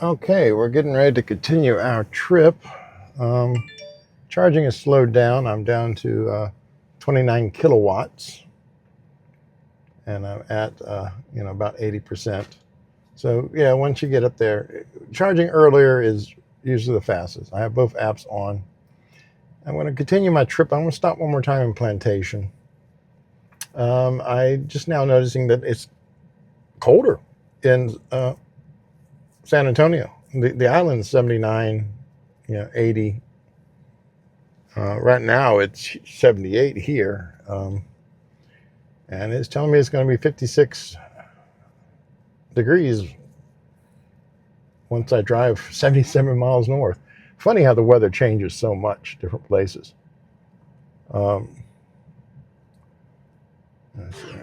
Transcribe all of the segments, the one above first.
Okay, we're getting ready to continue our trip. Charging is slowed down. I'm down to 29 kilowatts, and I'm at about 80%. So yeah, once you get up there, charging earlier is usually the fastest. I have both apps on. I'm going to continue my trip. I'm going to stop one more time in Plantation. I just now noticing that it's colder in San Antonio. The island is 79, 80. Right now it's 78 here, and it's telling me it's going to be 56 degrees once I drive 77 miles north. Funny how the weather changes so much, different places. Let's see.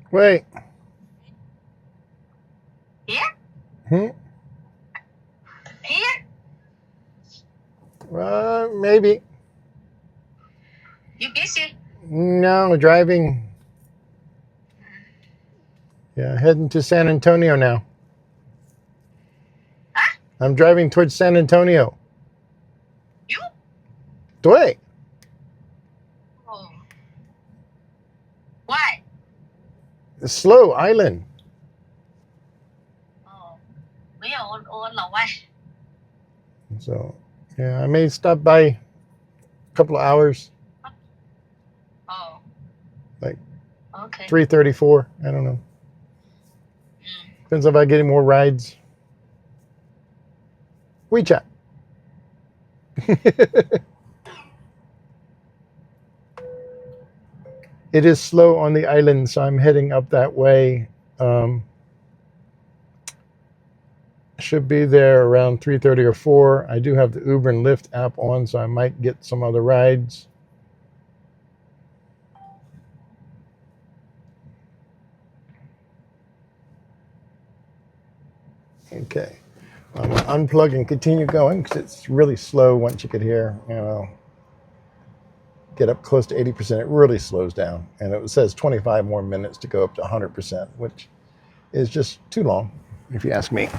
Wait. Here? Here? Maybe. You busy? No, driving. Yeah, heading to San Antonio now. Huh? I'm driving towards San Antonio. You? Wait. Oh. Why? The slow island. Oh. Mấy ôn là why? So, yeah, I may stop by a couple of hours. Oh. Like Okay. 3:34. I don't know. Depends if I get any more rides. WeChat. It is slow on the island, so I'm heading up that way. Should be there around 3:30 or 4. I do have the Uber and Lyft app on, so I might get some other rides. Okay. I'm going to unplug and continue going because it's really slow once you get here. Get up close to 80%, it really slows down. And it says 25 more minutes to go up to 100%, which is just too long, if you ask me.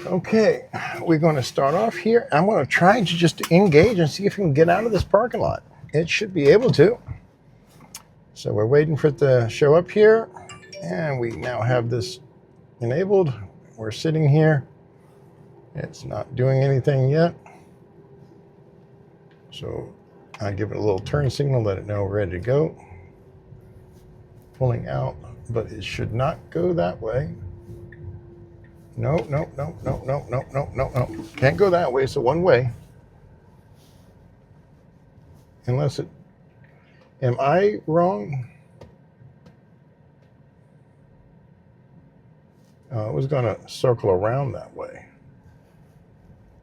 Okay, we're going to start off here. I'm going to try to just engage and see if we can get out of this parking lot. It should be able to. So we're waiting for it to show up here, and we now have this enabled. We're sitting here. It's not doing anything yet. So I give it a little turn signal, let it know we're ready to go. Pulling out, but it should not go that way. No. Can't go that way. It's a one way. Unless it, am I wrong? It was going to circle around that way.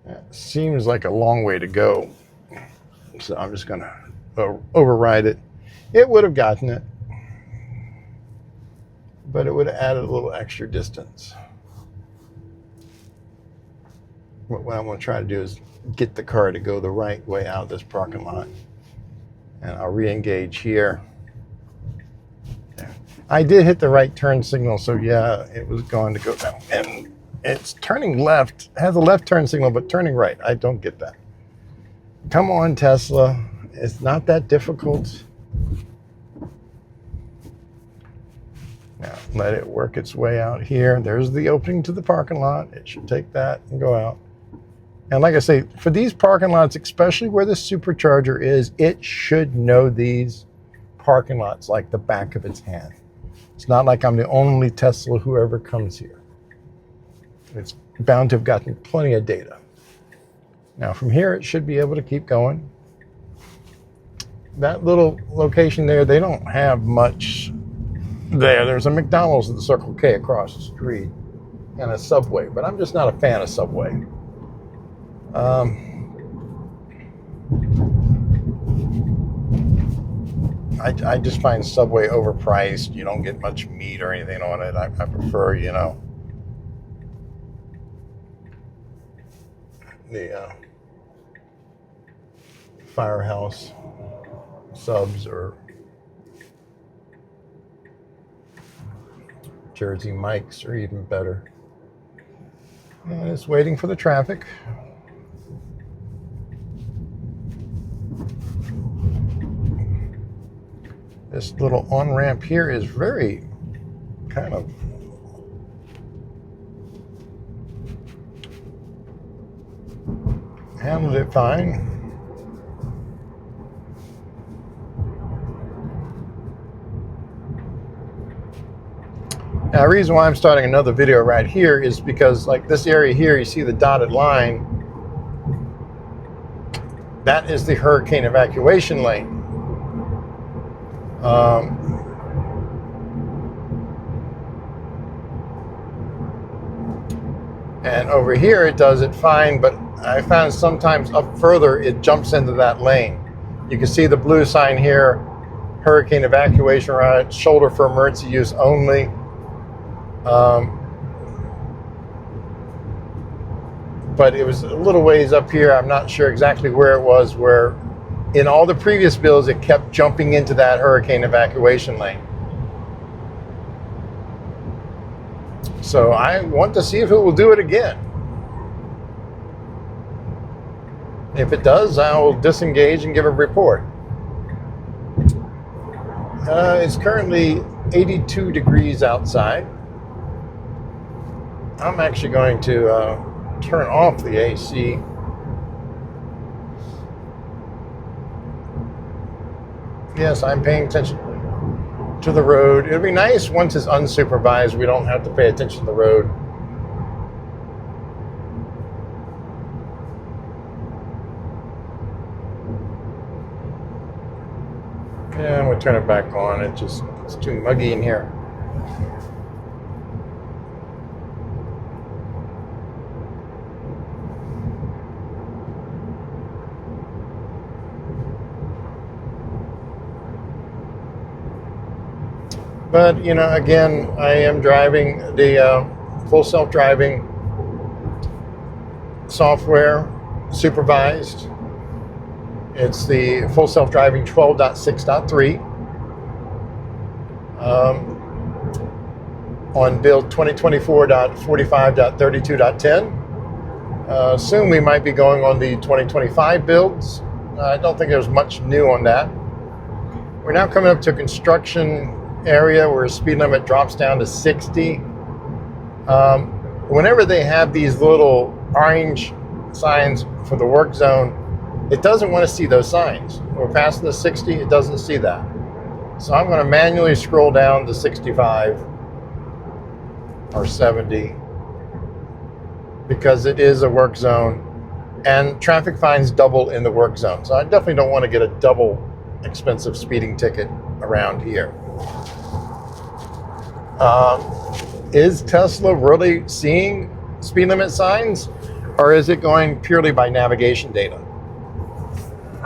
That seems like a long way to go. So I'm just going to override it. It would have gotten it, but it would have added a little extra distance. What I'm going to try to do is get the car to go the right way out of this parking lot. And I'll re-engage here. Yeah. I did hit the right turn signal, so yeah, it was going to go down. And it's turning left, has a left turn signal, but turning right. I don't get that. Come on, Tesla. It's not that difficult. Now, let it work its way out here. There's the opening to the parking lot. It should take that and go out. And like I say, for these parking lots, especially where the supercharger is, it should know these parking lots like the back of its hand. It's not like I'm the only Tesla who ever comes here. It's bound to have gotten plenty of data. Now from here, it should be able to keep going. That little location there, they don't have much there. There's a McDonald's at the Circle K across the street and a Subway, but I'm just not a fan of Subway. I just find Subway overpriced. You don't get much meat or anything on it. I prefer, you know, the Firehouse subs or Jersey Mike's are even better. And it's waiting for the traffic. This little on-ramp here is very kind of handled it fine. Now, the reason why I'm starting another video right here is because, like, this area here, you see the dotted line. That is the hurricane evacuation lane. And over here it does it fine, but I found sometimes up further it jumps into that lane. You can see the blue sign here, hurricane evacuation route, shoulder for emergency use only. But it was a little ways up here. I'm not sure exactly where it was, where in all the previous bills it kept jumping into that hurricane evacuation lane. So I want to see if it will do it again. If it does, I will disengage and give a report. It's currently 82 degrees outside. I'm actually going to turn off the AC. Yes, I'm paying attention to the road. It'll be nice once it's unsupervised. We don't have to pay attention to the road. Yeah, I'm gonna turn it back on. It's too muggy in here. But, you know, again, I am driving the full self-driving software, supervised. It's the full self-driving 12.6.3 on build 2024.45.32.10. Soon we might be going on the 2025 builds. I don't think there's much new on that. We're now coming up to a construction area where speed limit drops down to 60. Whenever they have these little orange signs for the work zone, it doesn't want to see those signs. We're past the 60, it doesn't see that. So I'm going to manually scroll down to 65 or 70 because it is a work zone and traffic fines double in the work zone. So I definitely don't want to get a double expensive speeding ticket around here. Is Tesla really seeing speed limit signs, or is it going purely by navigation data?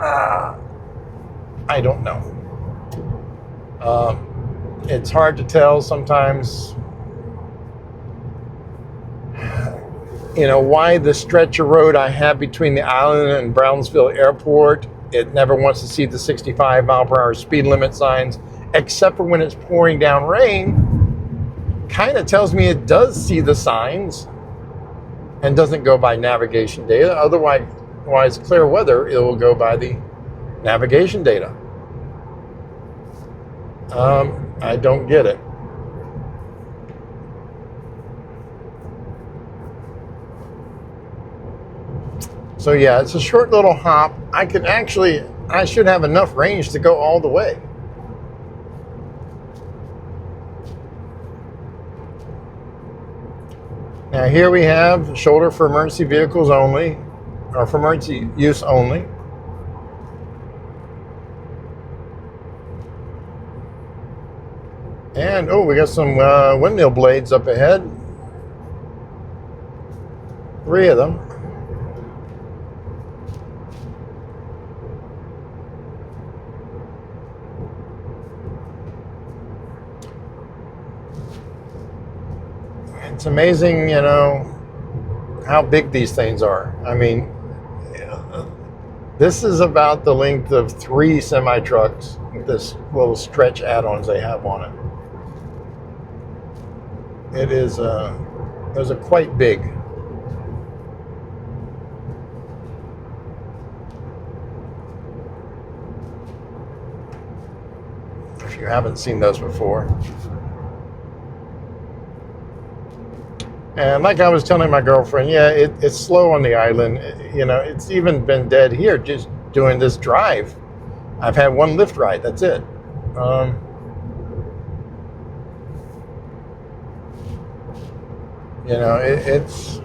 I don't know. It's hard to tell sometimes, you know, why the stretch of road I have between the island and Brownsville Airport, it never wants to see the 65 mile per hour speed limit signs, except for when it's pouring down rain. Kind of tells me it does see the signs and doesn't go by navigation data. Otherwise, clear weather, it will go by the navigation data. I don't get it. So yeah, it's a short little hop. I should have enough range to go all the way. Now here we have shoulder for emergency vehicles only, or for emergency use only. And oh, we got some windmill blades up ahead. 3 of them. It's amazing, you know, how big these things are. I mean, this is about the length of 3 semi-trucks with this little stretch add-ons they have on it. It is, those are quite big. If you haven't seen those before. And like I was telling my girlfriend, yeah, it's slow on the island. You know, it's even been dead here just doing this drive. I've had 1 lift ride, that's it. You know, it's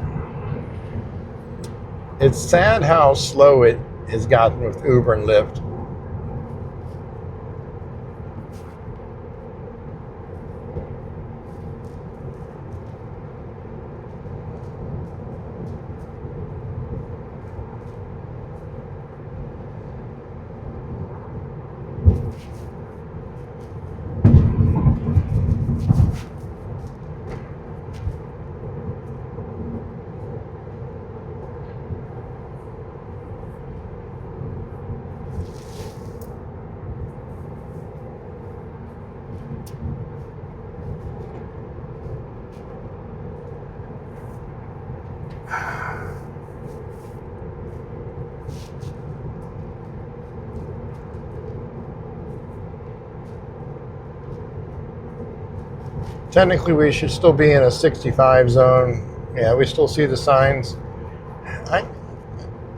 sad how slow it has gotten with Uber and Lyft. Technically, we should still be in a 65 zone. Yeah, we still see the signs.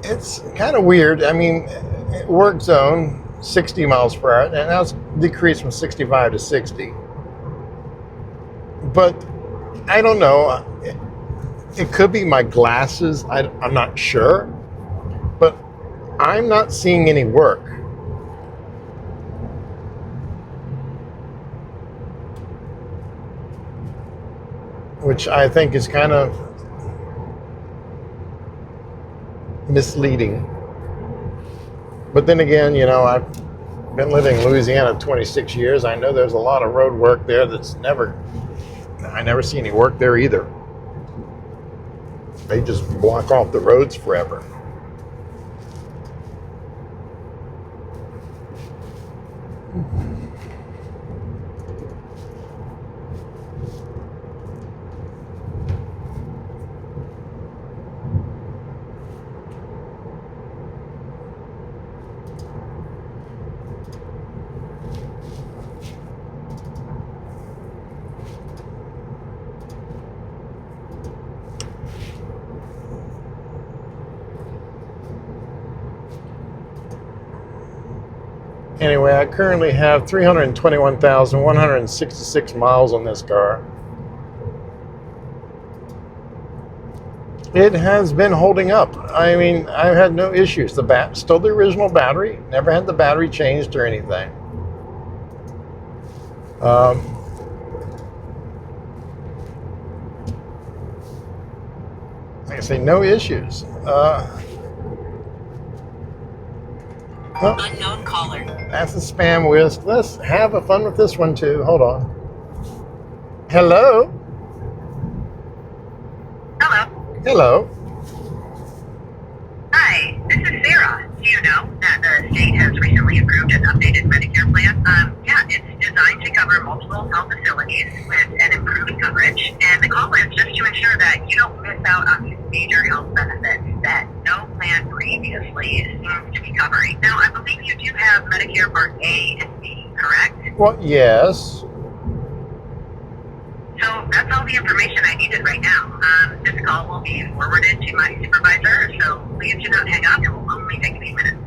It's kind of weird. I mean, work zone, 60 miles per hour, and now it's decreased from 65 to 60. But I don't know. It could be my glasses. I'm not sure. But I'm not seeing any work. Which I think is kind of misleading. But then again, you know, I've been living in Louisiana 26 years. I know there's a lot of road work there I never see any work there either. They just block off the roads forever. Anyway, I currently have 321,166 miles on this car. It has been holding up. I mean, I've had no issues. Still the original battery. Never had the battery changed or anything. Like I say, no issues. Unknown caller. That's a spam whisk. Let's have a fun with this one too. Hold on. Hello? Hello. Hello. Hi, this is Sarah. Do you know that the state has recently approved an updated Medicare plan? Yeah, it's designed to cover multiple health facilities with an improved coverage. And the call is just to ensure that you don't miss out on these major health benefits that no plan previously seems to be covering. Now, I believe you do have Medicare. Part A and B, correct? Well, yes. So that's all the information I needed right now. This call will be forwarded to my supervisor, so please do not hang up. It will only take a few minutes.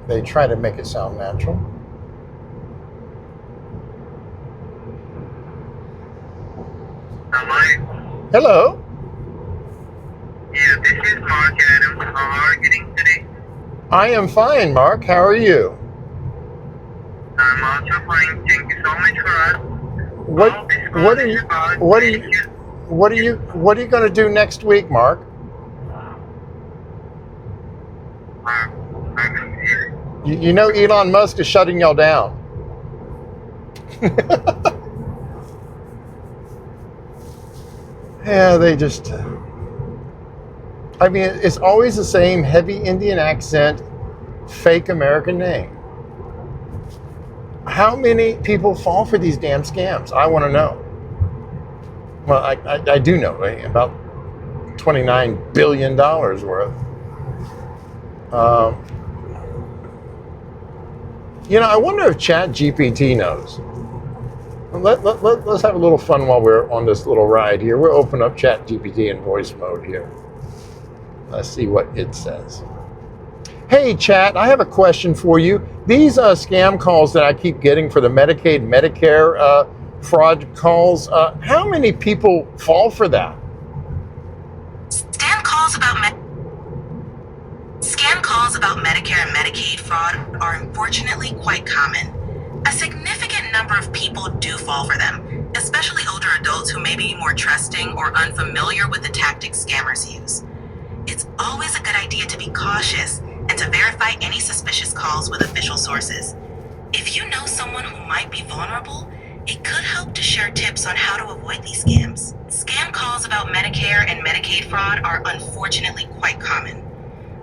They try to make it sound natural. Hello? Hello. Yeah, this is Mark Adams. How are you getting today? I am fine, Mark. How are you? I'm also fine. Thank you so much for us. What are you going to do next week, Mark? You know Elon Musk is shutting y'all down. Yeah, they just... I mean, it's always the same heavy Indian accent, fake American name. How many people fall for these damn scams? I want to know. Well, I do know, right? About $29 billion worth. You know, I wonder if ChatGPT knows. Let's have a little fun while we're on this little ride here. We'll open up ChatGPT in voice mode here. Let's see what it says. Hey, Chat, I have a question for you. These scam calls that I keep getting for the Medicaid, Medicare fraud calls, how many people fall for that? Scam calls about Medicare and Medicaid fraud are unfortunately quite common. A significant number of people do fall for them, especially older adults who may be more trusting or unfamiliar with the tactics scammers use. It's always a good idea to be cautious and to verify any suspicious calls with official sources. If you know someone who might be vulnerable, it could help to share tips on how to avoid these scams. Scam calls about Medicare and Medicaid fraud are unfortunately quite common.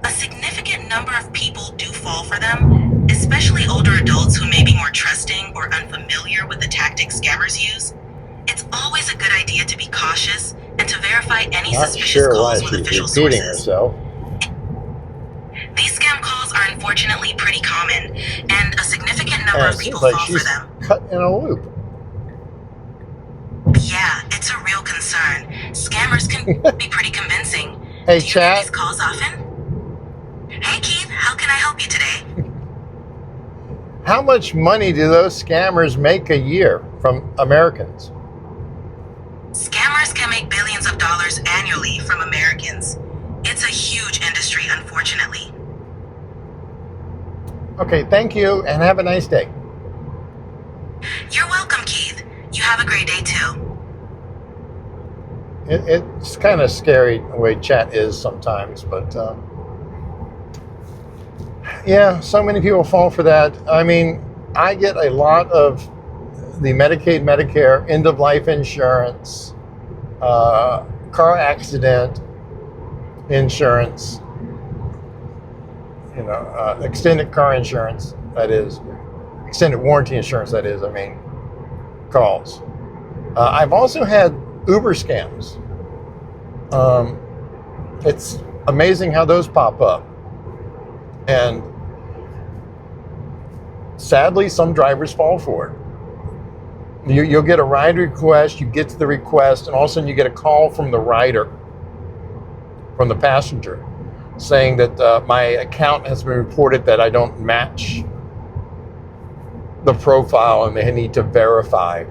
A significant number of people do fall for them, especially older adults who may be more trusting or unfamiliar with the tactics scammers use. It's always a good idea to be cautious and to verify any suspicious calls with official sources. These scam calls are unfortunately pretty common, and a significant number of people fall for them. Cut in a loop. Yeah, it's a real concern. Scammers can be pretty convincing. Hey, Do you Chat. get these calls often? Hey, Keith, how can I help you today? How much money do those scammers make a year from Americans? Scammers can make billions of dollars annually from Americans. It's a huge industry, unfortunately. Okay, thank you, and have a nice day. You're welcome, Keith. You have a great day, too. It's kind of scary the way chat is sometimes, but yeah, so many people fall for that. I mean, I get a lot of the Medicaid, Medicare, end-of-life insurance, car accident insurance, you know, extended car insurance, that is, extended warranty insurance, that is, I mean, calls. I've also had Uber scams. It's amazing how those pop up. And sadly, some drivers fall for it. You'll get a ride request, you get to the request, and all of a sudden you get a call from the rider, from the passenger, saying that my account has been reported that I don't match the profile and they need to verify.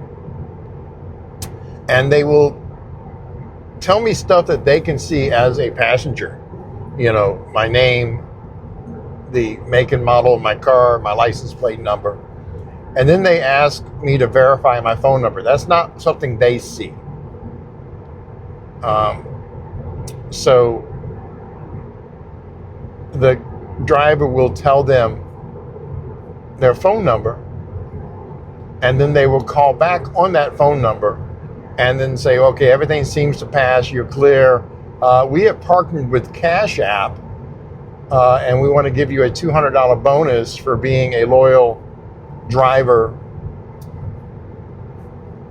And they will tell me stuff that they can see as a passenger. You know, my name, the make and model of my car, my license plate number. And then they ask me to verify my phone number. That's not something they see. So the driver will tell them their phone number, and then they will call back on that phone number and then say, okay, everything seems to pass, you're clear. We have partnered with Cash App, and we want to give you a $200 bonus for being a loyal driver,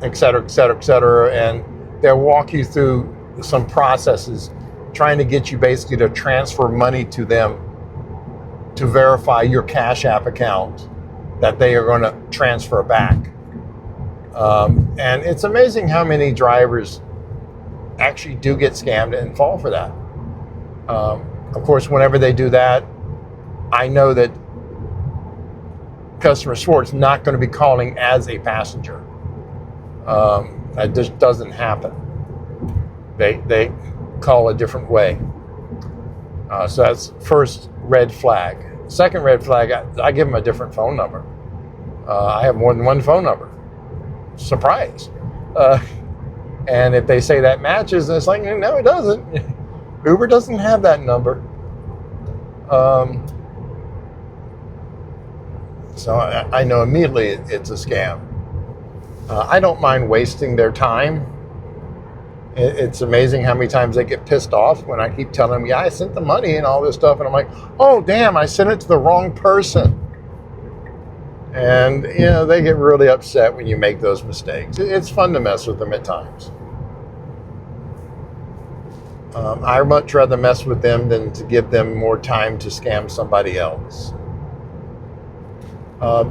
et cetera, et cetera, et cetera. And they'll walk you through some processes, trying to get you basically to transfer money to them to verify your Cash App account that they are going to transfer back. And it's amazing how many drivers actually do get scammed and fall for that. Of course, whenever they do that, I know that customer support's not going to be calling as a passenger. That just doesn't happen. They call a different way. So that's first red flag. Second red flag, I give them a different phone number. I have more than one phone number. Surprise. And if they say that matches, it's like, no, it doesn't. Uber doesn't have that number. So I know immediately it's a scam. I don't mind wasting their time. It's amazing how many times they get pissed off when I keep telling them, yeah, I sent the money and all this stuff. And I'm like, oh, damn, I sent it to the wrong person. And, they get really upset when you make those mistakes. It's fun to mess with them at times. I'd much rather mess with them than to give them more time to scam somebody else.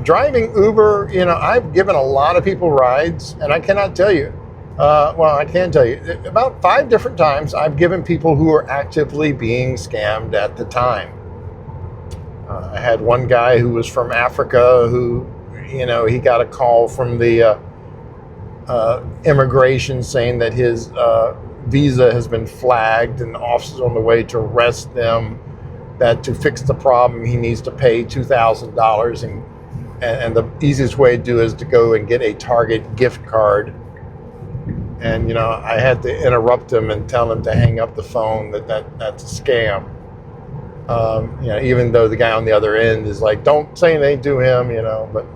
Driving Uber, I've given a lot of people rides, and I cannot tell you. I can tell you, about 5 different times I've given people who are actively being scammed at the time. I had one guy who was from Africa who, he got a call from the immigration saying that his visa has been flagged and the officer's on the way to arrest them, that to fix the problem he needs to pay $2,000 and the easiest way to do is to go and get a Target gift card. And, I had to interrupt him and tell him to hang up the phone, that's a scam. Even though the guy on the other end is like, don't say anything to him, but,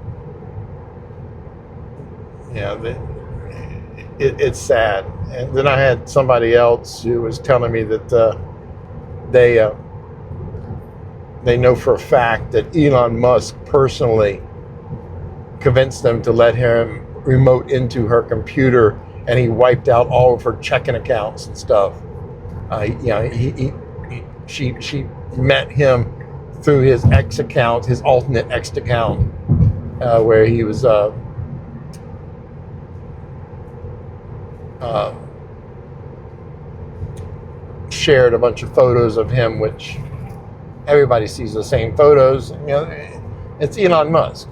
it's sad. And then I had somebody else who was telling me that they know for a fact that Elon Musk personally convinced them to let him remote into her computer, and he wiped out all of her checking accounts and stuff. She met him through his X account, his alternate X account, where he was shared a bunch of photos of him, which everybody sees the same photos. It's Elon Musk.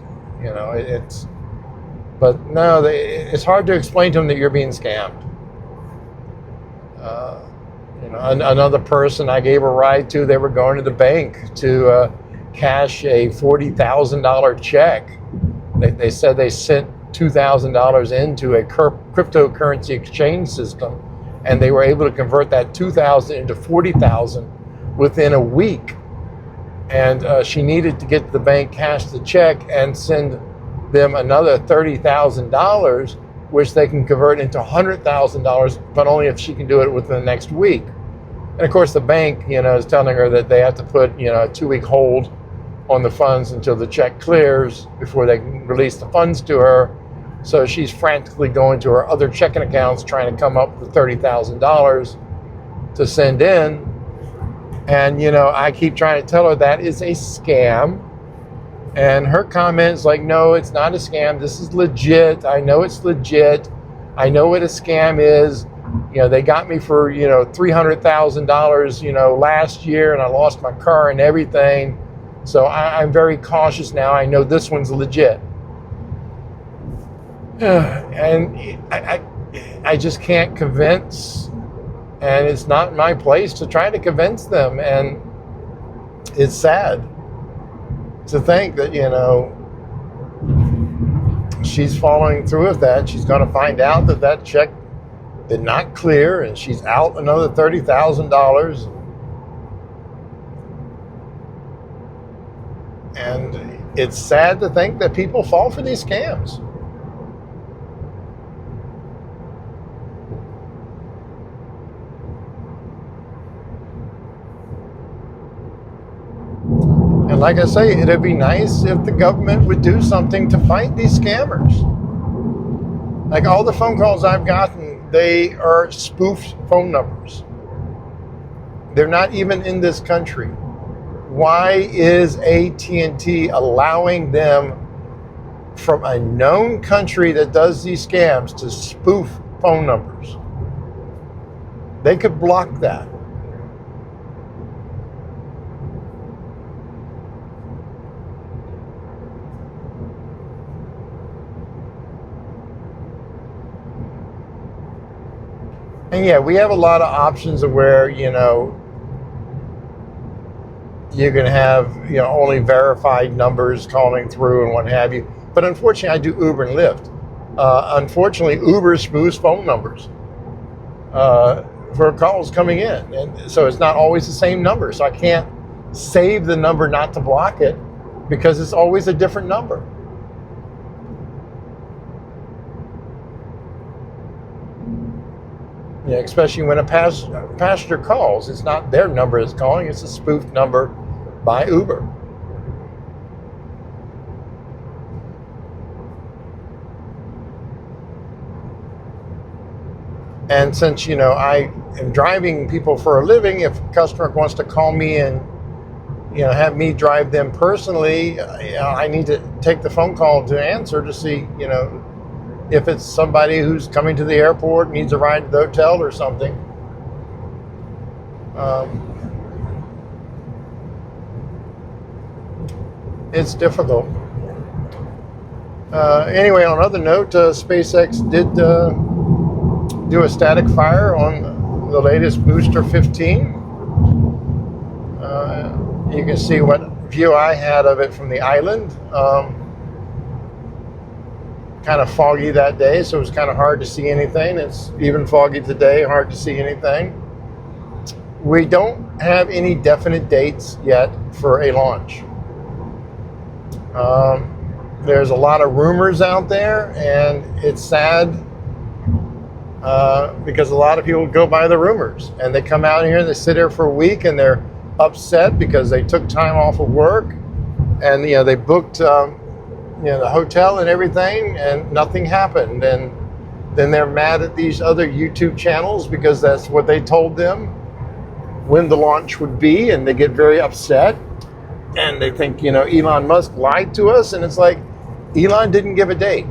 But no, it's hard to explain to them that you're being scammed. Another person I gave a ride to, they were going to the bank to cash a $40,000 check. They said they sent $2,000 into a cryptocurrency exchange system, and they were able to convert that $2,000 into $40,000 within a week. And she needed to get to the bank, cash the check, and send them another $30,000, which they can convert into $100,000, but only if she can do it within the next week. And of course, the bank, is telling her that they have to put, a 2-week hold on the funds until the check clears before they can release the funds to her. So she's frantically going to her other checking accounts, trying to come up with $30,000 to send in. And, I keep trying to tell her that is a scam. And her comment is like, no, it's not a scam. This is legit. I know it's legit. I know what a scam is. They got me for, $300,000, last year, and I lost my car and everything. So I'm very cautious now. I know this one's legit. And I just can't convince, and it's not my place to try to convince them. And it's sad to think that, she's following through with that. She's going to find out that check did not clear, and she's out another $30,000. And it's sad to think that people fall for these scams. And like I say, it'd be nice if the government would do something to fight these scammers. Like all the phone calls I've gotten, they are spoofed phone numbers. They're not even in this country. Why is AT&T allowing them from a known country that does these scams to spoof phone numbers. They could block that. And yeah, we have a lot of options of where, you know, you can have, you know, only verified numbers calling through and what have you. But unfortunately, I do Uber and Lyft. Unfortunately, Uber spoofs phone numbers for calls coming in. And so it's not always the same number. So I can't save the number not to block it because it's always a different number. Yeah, especially when a passenger calls, it's not their number that's calling, it's a spoofed number by Uber. And since, you know, I am driving people for a living, if a customer wants to call me and, you know, have me drive them personally, I need to take the phone call to answer to see, you know, if it's somebody who's coming to the airport, needs a ride to the hotel or something. It's difficult. Anyway, on another note, SpaceX did do a static fire on the latest Booster 15. You can see what view I had of it from the island. Kind of foggy that day, so it was kind of hard to see anything. It's even foggy today, hard to see anything. We don't have any definite dates yet for a launch. There's a lot of rumors out there, and it's sad because a lot of people go by the rumors, and they come out here and they sit here for a week and they're upset because they took time off of work and, you know, they booked you know, the hotel and everything, and nothing happened. And then they're mad at these other YouTube channels because that's what they told them when the launch would be, and they get very upset. And they think, you know, Elon Musk lied to us, and it's like, Elon didn't give a date.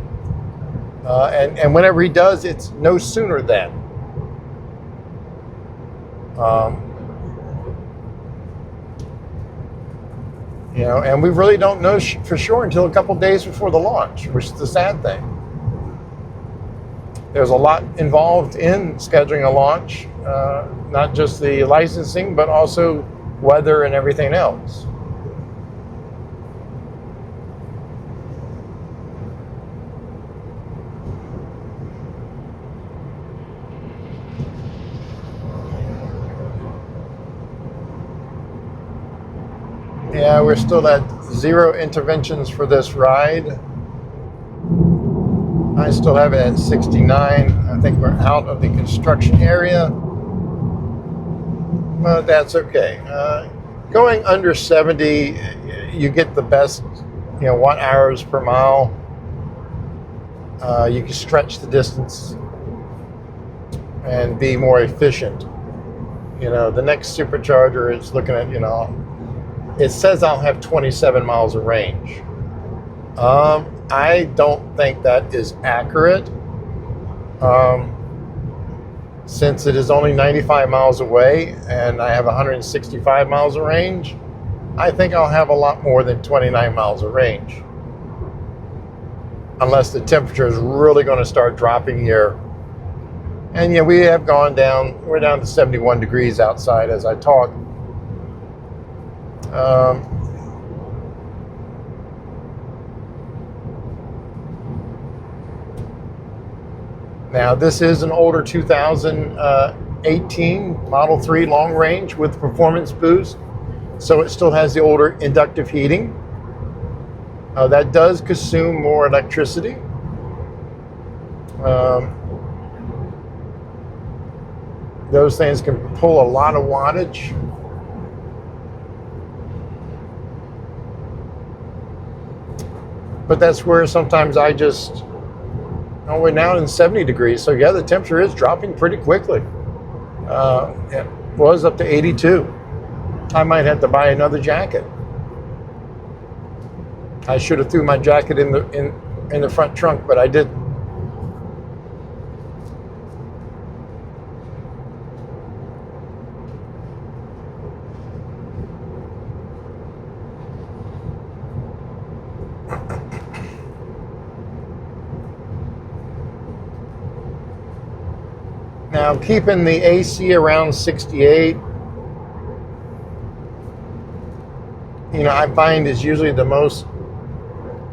And whenever he does, it's no sooner than. You know, and we really don't know for sure until a couple days before the launch, which is the sad thing. There's a lot involved in scheduling a launch, not just the licensing, but also weather and everything else. Yeah, we're still at 0 interventions for this ride. I still have it at 69. I think we're out of the construction area. But that's okay. Going under 70, you get the best, you know, watt hours per mile. You can stretch the distance and be more efficient. You know, the next supercharger is looking at, you know, it says I'll have 27 miles of range. I don't think that is accurate. Since it is only 95 miles away and I have 165 miles of range, I think I'll have a lot more than 29 miles of range. Unless the temperature is really going to start dropping here. And yeah, we have gone down, we're down to 71 degrees outside as I talk. Now this is an older 2018 Model 3 long range with performance boost, so it still has the older inductive heating. That does consume more electricity. Those things can pull a lot of wattage. But that's where sometimes I just, oh, we're now in 70 degrees. So yeah, the temperature is dropping pretty quickly. It was up to 82. I might have to buy another jacket. I should have threw my jacket in in the front trunk, but I didn't. Now, keeping the AC around 68, I find is usually the most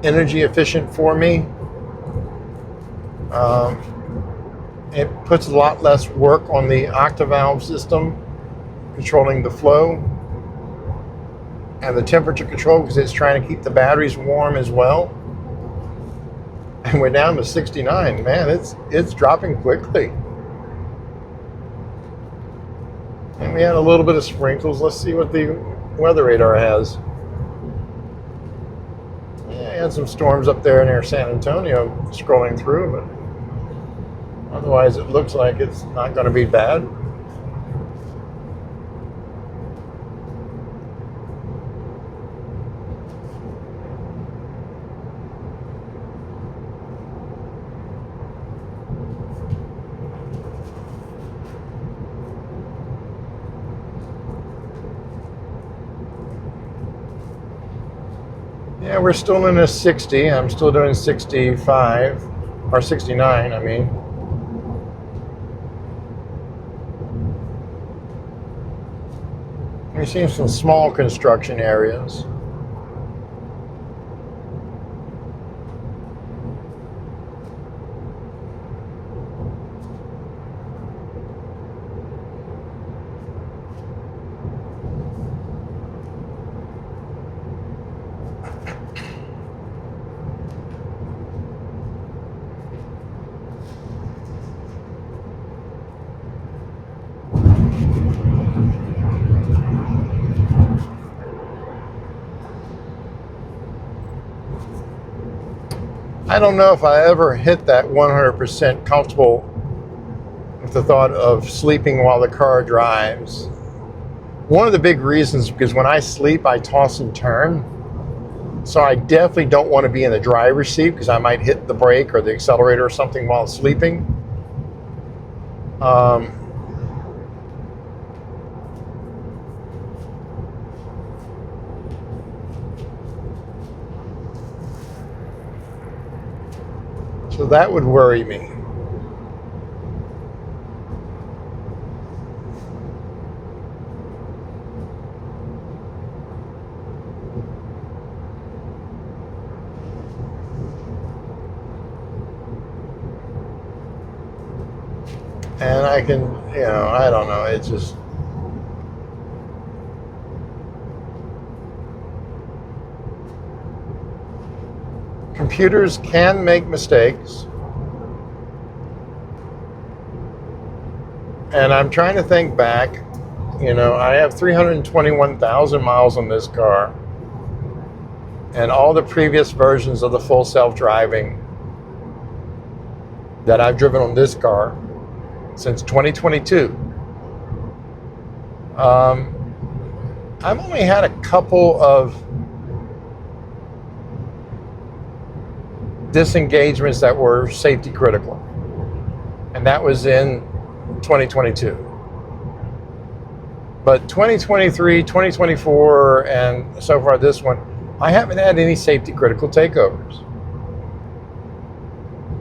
energy efficient for me. It puts a lot less work on the octavalve system, controlling the flow and the temperature control, because it's trying to keep the batteries warm as well. And we're down to 69. Man, it's dropping quickly. And we had a little bit of sprinkles. Let's see what the weather radar has. Yeah, had some storms up there near San Antonio scrolling through, but otherwise it looks like it's not going to be bad. Yeah, we're still in a 60. I'm still doing 65, or 69, I mean. We're seeing some small construction areas. I don't know if I ever hit that 100% comfortable with the thought of sleeping while the car drives. One of the big reasons, because when I sleep, I toss and turn. So I definitely don't want to be in the driver's seat, because I might hit the brake or the accelerator or something while sleeping. So that would worry me. And I can, I don't know, it's just... Computers can make mistakes. And I'm trying to think back. I have 321,000 miles on this car. And all the previous versions of the full self-driving that I've driven on this car since 2022. I've only had a couple of disengagements that were safety critical, and that was in 2022. But 2023, 2024, and so far this one, I haven't had any safety critical takeovers.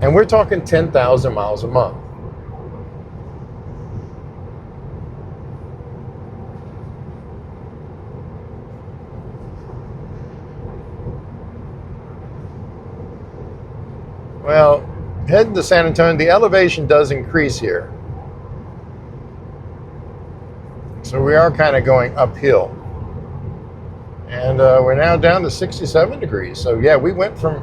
And we're talking 10,000 miles a month. Well, heading to San Antonio, the elevation does increase here. So we are kind of going uphill. And we're now down to 67 degrees. So yeah, we went from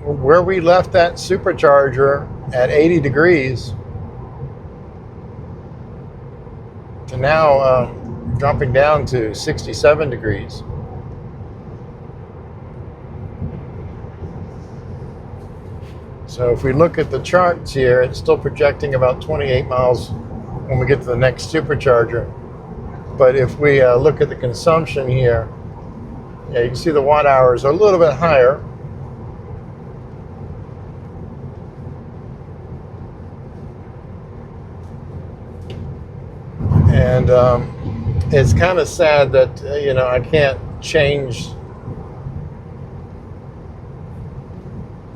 where we left that supercharger at 80 degrees to now dropping down to 67 degrees. So if we look at the charts here, it's still projecting about 28 miles when we get to the next supercharger. But if we look at the consumption here, yeah, you can see the watt hours are a little bit higher. And it's kind of sad that, I can't change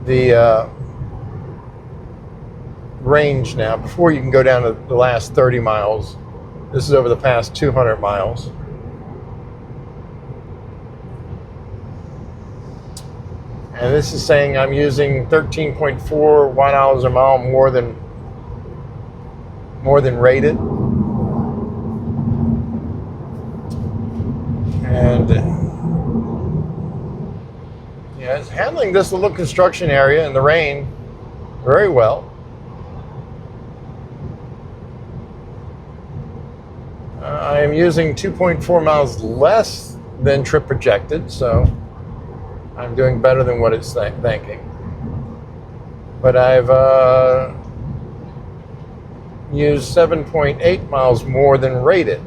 the range now. Before, you can go down to the last 30 miles. This is over the past 200 miles. And this is saying I'm using 13.4 watt-hours a mile more than rated. And yeah, it's handling this little construction area in the rain very well. I am using 2.4 miles less than trip projected, so I'm doing better than what it's thinking. But I've used 7.8 miles more than rated.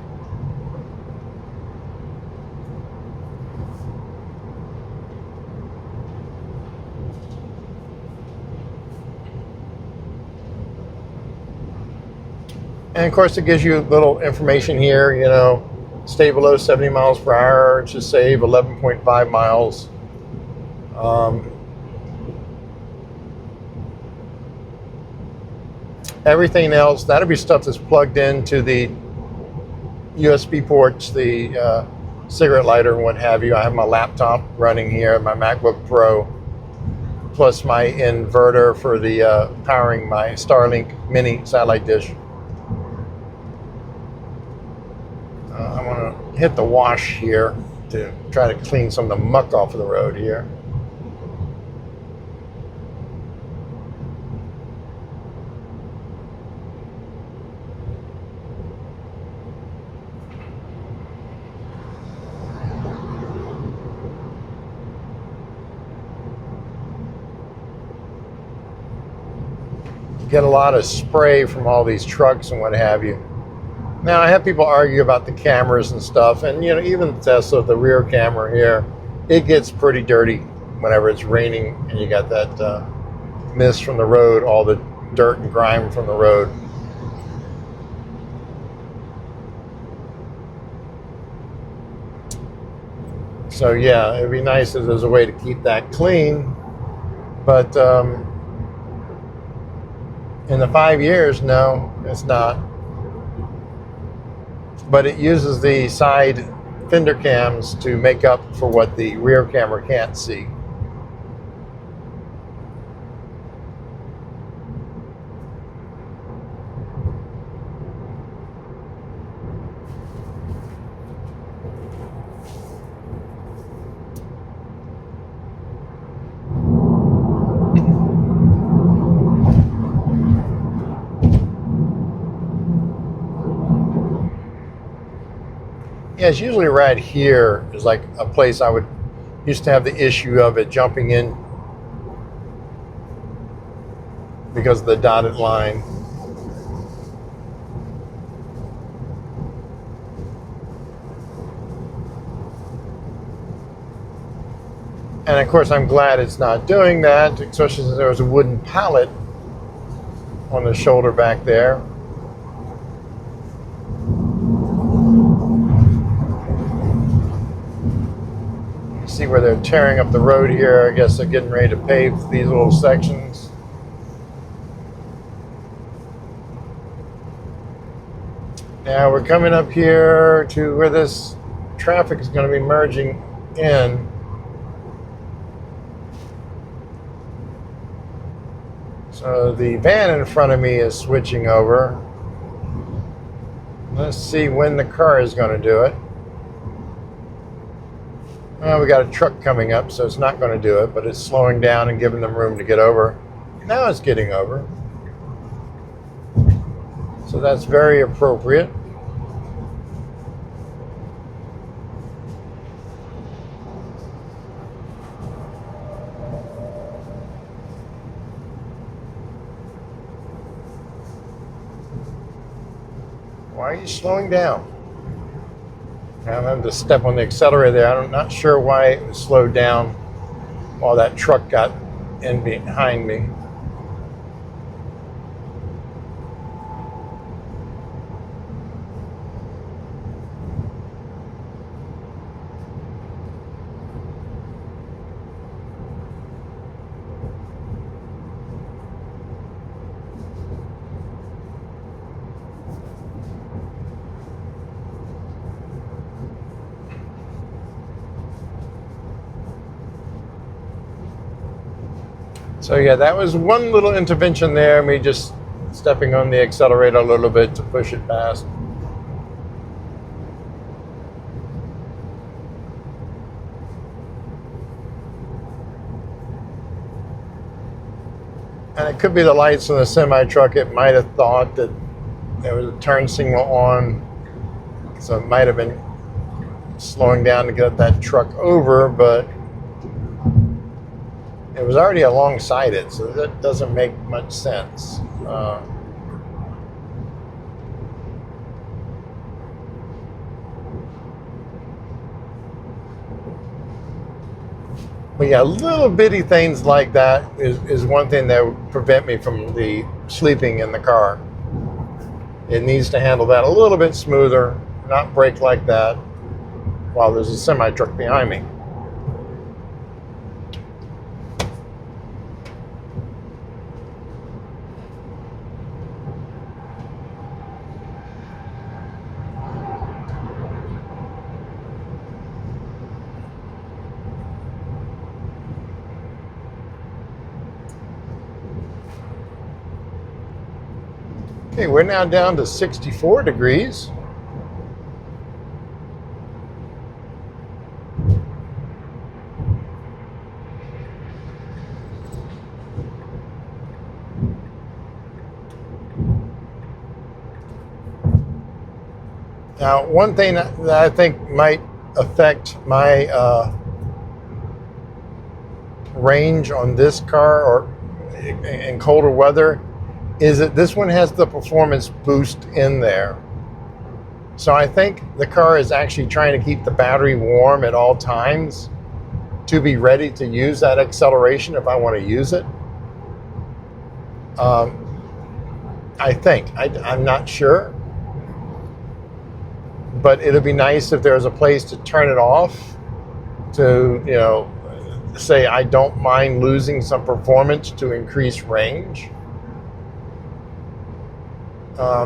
And of course, it gives you a little information here, stay below 70 miles per hour to save 11.5 miles. Everything else, that'll be stuff that's plugged into the USB ports, the cigarette lighter and what have you. I have my laptop running here, my MacBook Pro, plus my inverter for the powering my Starlink mini satellite dish. I want to hit the wash here to try to clean some of the muck off of the road here. You get a lot of spray from all these trucks and what have you. Now, I have people argue about the cameras and stuff, and even Tesla, the rear camera here, it gets pretty dirty whenever it's raining and you got that mist from the road, all the dirt and grime from the road. So yeah, it'd be nice if there's a way to keep that clean, but in the 5 years, no, it's not. But it uses the side fender cams to make up for what the rear camera can't see. Yeah, it's usually right here is like a place I would used to have the issue of it jumping in because of the dotted line. And of course, I'm glad it's not doing that, especially since there was a wooden pallet on the shoulder back there. See where they're tearing up the road here. I guess they're getting ready to pave these little sections. Now we're coming up here to where this traffic is going to be merging in. So the van in front of me is switching over. Let's see when the car is going to do it. Well, we got a truck coming up, so it's not going to do it, but it's slowing down and giving them room to get over. Now it's getting over. So that's very appropriate. Why are you slowing down? I'm having to step on the accelerator there. I'm not sure why it was slowed down while that truck got in behind me. So yeah, that was one little intervention there, me just stepping on the accelerator a little bit to push it past. And it could be the lights on the semi-truck. It might have thought that there was a turn signal on, so it might have been slowing down to get that truck over, but it was already alongside it, so that doesn't make much sense. But yeah, little bitty things like that is one thing that would prevent me from the sleeping in the car. It needs to handle that a little bit smoother, not brake like that while there's a semi-truck behind me. Okay, we're now down to 64 degrees. Now, one thing that I think might affect my range on this car or in colder weather is that this one has the performance boost in there. So I think the car is actually trying to keep the battery warm at all times to be ready to use that acceleration if I want to use it. I think. I'm not sure. But it'll be nice if there's a place to turn it off to, say I don't mind losing some performance to increase range.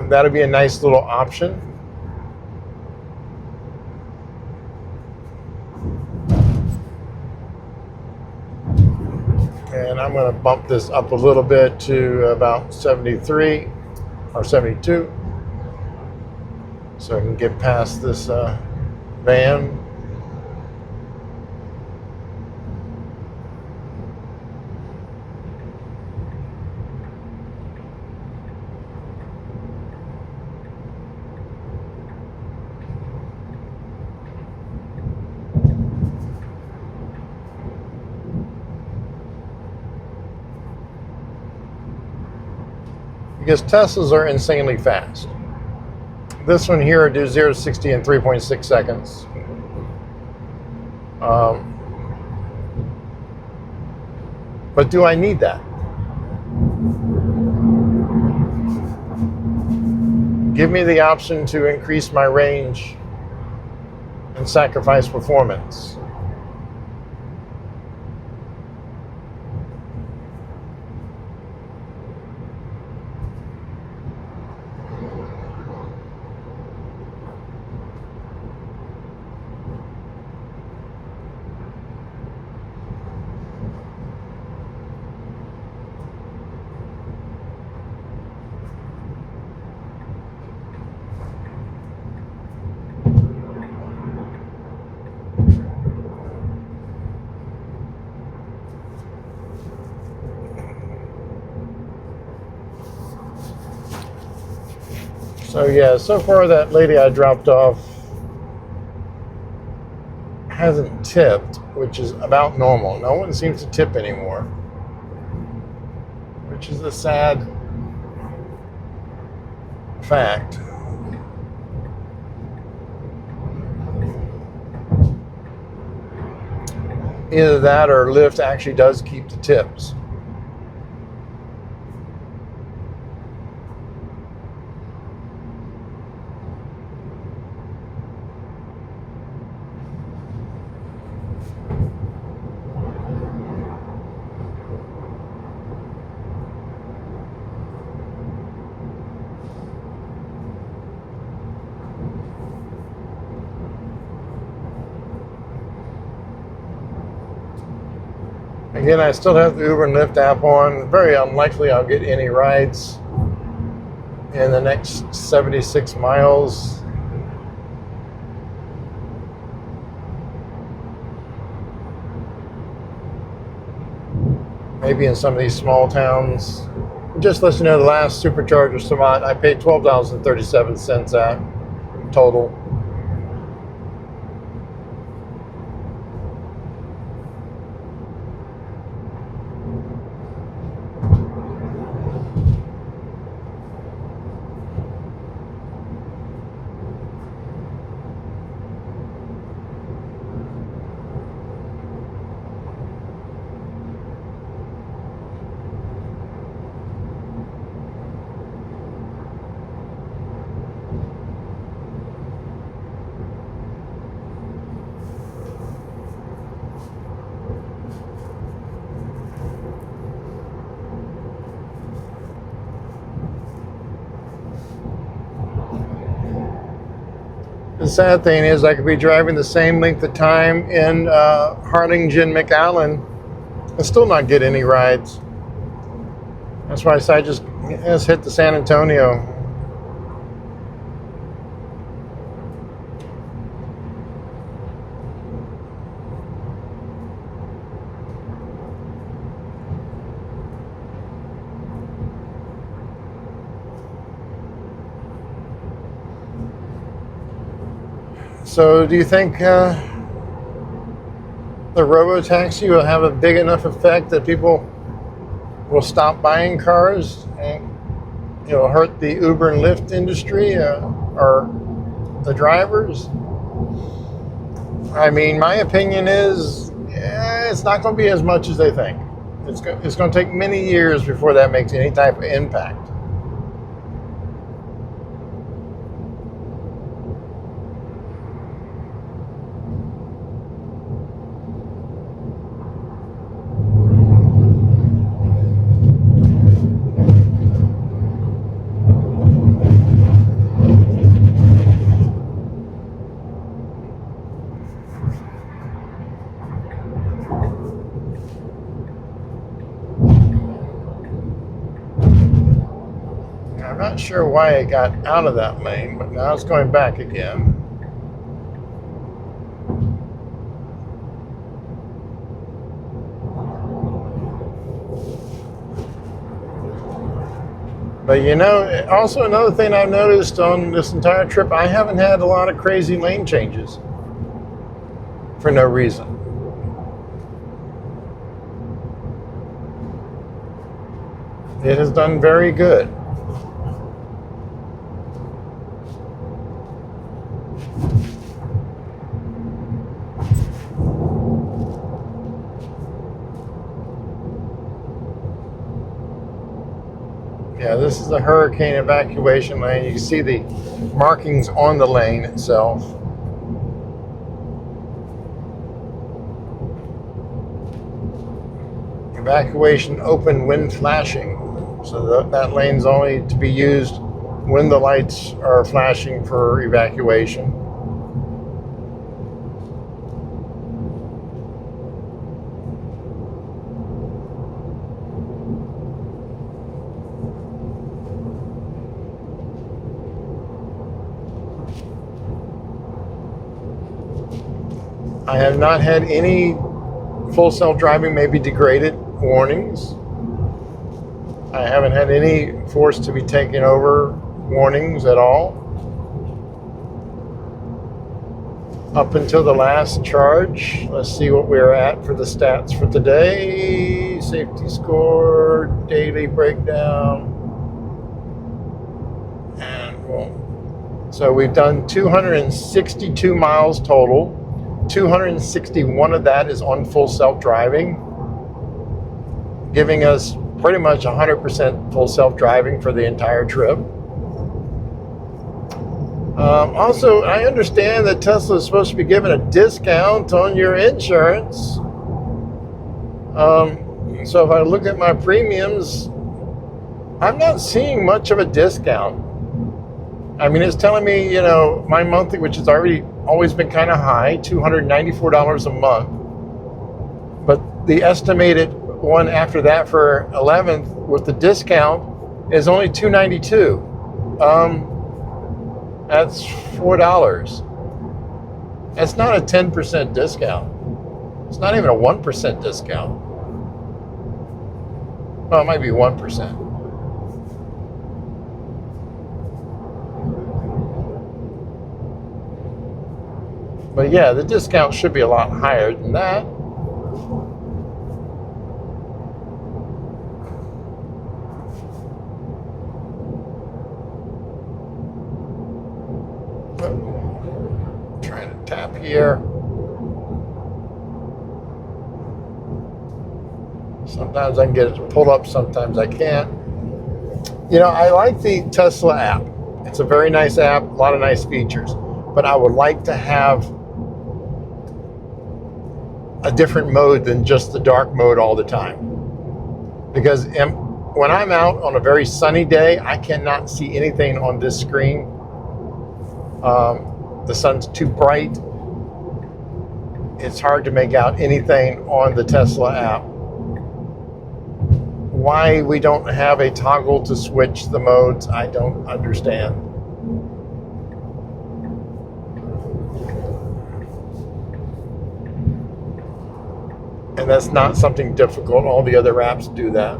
That'll be a nice little option. And I'm going to bump this up a little bit to about 73 or 72 so I can get past this van. Because Teslas are insanely fast. This one here will do 0 to 60 in 3.6 seconds. But do I need that? Give me the option to increase my range and sacrifice performance. So yeah, so far that lady I dropped off hasn't tipped, which is about normal. No one seems to tip anymore, which is a sad fact. Either that or Lyft actually does keep the tips. Again, I still have the Uber and Lyft app on. Very unlikely I'll get any rides in the next 76 miles. Maybe in some of these small towns. Just let you know, the last supercharger spot I paid $12.37 at total. The sad thing is I could be driving the same length of time in Harlingen, McAllen, and still not get any rides. That's why I decided just hit the San Antonio. So do you think the robo-taxi will have a big enough effect that people will stop buying cars and hurt the Uber and Lyft industry or the drivers? I mean, my opinion is it's not going to be as much as they think. It's going to take many years before that makes any type of impact. I'm not sure why it got out of that lane, but now it's going back again. But also another thing I've noticed on this entire trip, I haven't had a lot of crazy lane changes for no reason. It has done very good. Yeah, this is the hurricane evacuation lane. You can see the markings on the lane itself. Evacuation open when flashing. So that lane's only to be used when the lights are flashing for evacuation. I have not had any full self-driving may be degraded warnings. I haven't had any forced to be taken over warnings at all. Up until the last charge. Let's see what we're at for the stats for today. Safety score, daily breakdown. And so we've done 262 miles total. 261 of that is on full self-driving, giving us pretty much 100% full self-driving for the entire trip. Also, I understand that Tesla is supposed to be giving a discount on your insurance. So if I look at my premiums, I'm not seeing much of a discount. I mean, it's telling me, my monthly, which has always been kind of high, $294 a month. But the estimated one after that for 11th with the discount is only $292. That's $4. That's not a 10% discount. It's not even a 1% discount. Well, it might be 1%. But yeah, the discount should be a lot higher than that. Trying to tap here. Sometimes I can get it to pull up, sometimes I can't. You know, I like the Tesla app. It's a very nice app, a lot of nice features. But I would like to have a different mode than just the dark mode all the time. Because when I'm out on a very sunny day, I cannot see anything on this screen. The sun's too bright. It's hard to make out anything on the Tesla app. Why we don't have a toggle to switch the modes, I don't understand. And that's not something difficult. All the other apps do that.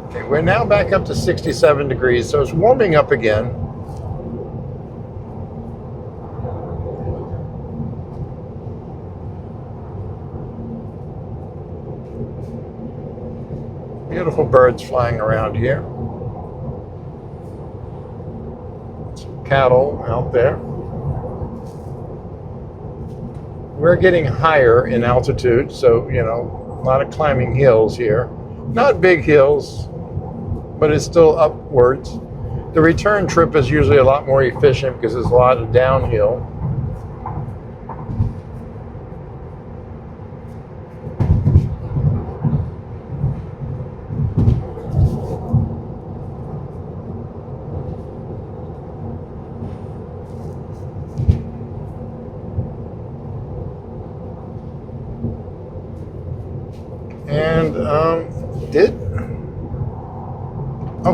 Okay, we're now back up to 67 degrees, so it's warming up again. Beautiful birds flying around here. Some cattle out there. We're getting higher in altitude, so, you know, a lot of climbing hills here. Not big hills, but it's still upwards. The return trip is usually a lot more efficient because there's a lot of downhill.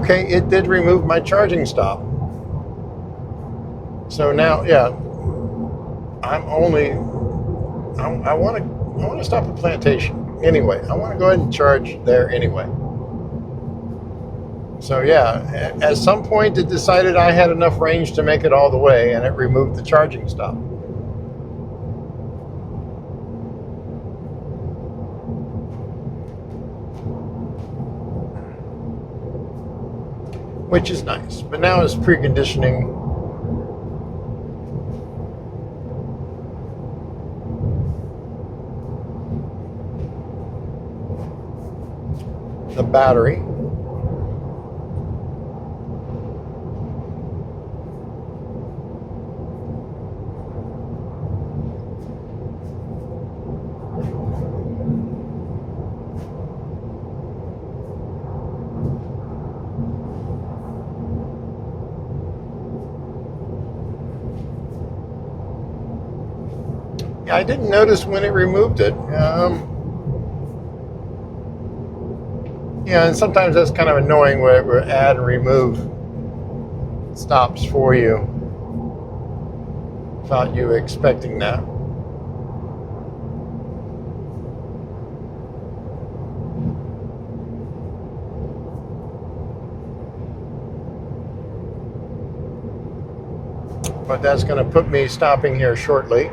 And it did remove my charging stop. So now, yeah, I want to stop at Plantation anyway. I want to go ahead and charge there anyway. So yeah, at some point it decided I had enough range to make it all the way, and it removed the charging stop. Which is nice, but now it's preconditioning. The battery. Yeah, I didn't notice when it removed it. Yeah, and sometimes that's kind of annoying where add and remove stops for you without you expecting that. But that's going to put me stopping here shortly.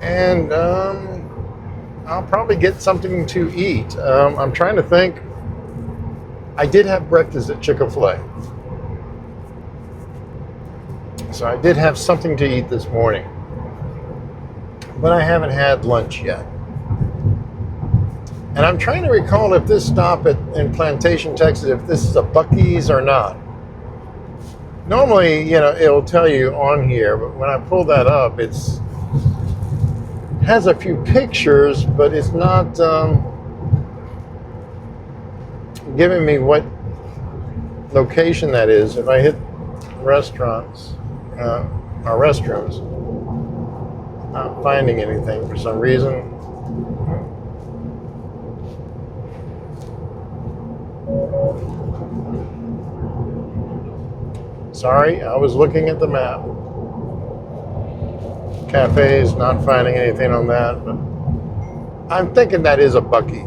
And I'll probably get something to eat. I'm trying to think. I did have breakfast at Chick-fil-A. So I did have something to eat this morning. But I haven't had lunch yet. And I'm trying to recall if this stop in Plantation, Texas, if this is a Buc-ee's or not. Normally, you know, it'll tell you on here, but when I pull that up, it has a few pictures, but it's not giving me what location that is. If I hit restaurants or restrooms, Not finding anything for some reason. Sorry, I was looking at the map. Cafes, not finding anything on that, but I'm thinking that is a Bucky.